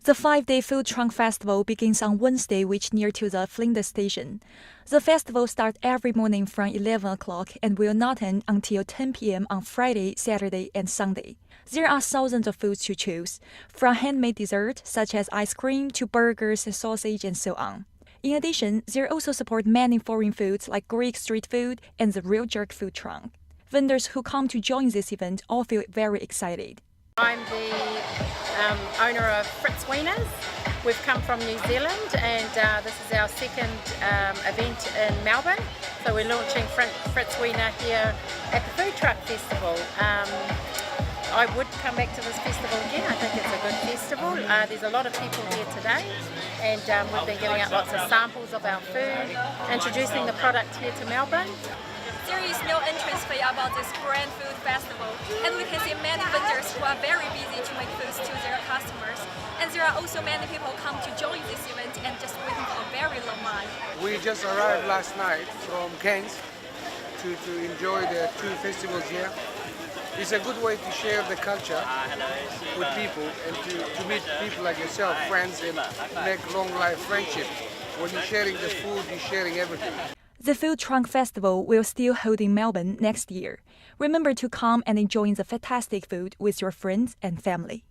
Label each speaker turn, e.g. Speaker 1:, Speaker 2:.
Speaker 1: The 5-day Food Trunk Festival begins on Wednesday, which near to the Flinders Station. The festival starts every morning from 11 o'clock and will not end until 10 p.m. on Friday, Saturday, and Sunday. There are thousands of foods to choose, from handmade desserts such as ice cream to burgers and sausage and so on. In addition, there also support many foreign foods like Greek street food and the real jerk food trunk. Vendors who come to join this event all feel very excited.
Speaker 2: I'm the owner of Fritz Wieners. We've come from New Zealand and this is our second event in Melbourne. So we're launching Fritz Wiener here at the Food Truck Festival. I would come back to this festival again. I think it's a good festival. There's a lot of people here today and we've been giving out lots of samples of our food, introducing the product here to Melbourne.
Speaker 3: There is no entrance fee about this grand food festival, and we can see many vendors who are very busy to make foods to their customers. And there are also many people come to join this event and just waiting for a very long line.
Speaker 4: We just arrived last night from Cairns to enjoy the two festivals here. It's a good way to share the culture with people and to meet people like yourself, friends, and make long life friendship. When you're sharing the food, you're sharing everything.
Speaker 1: The Food Trunk Festival will still hold in Melbourne next year. Remember to come and enjoy the fantastic food with your friends and family.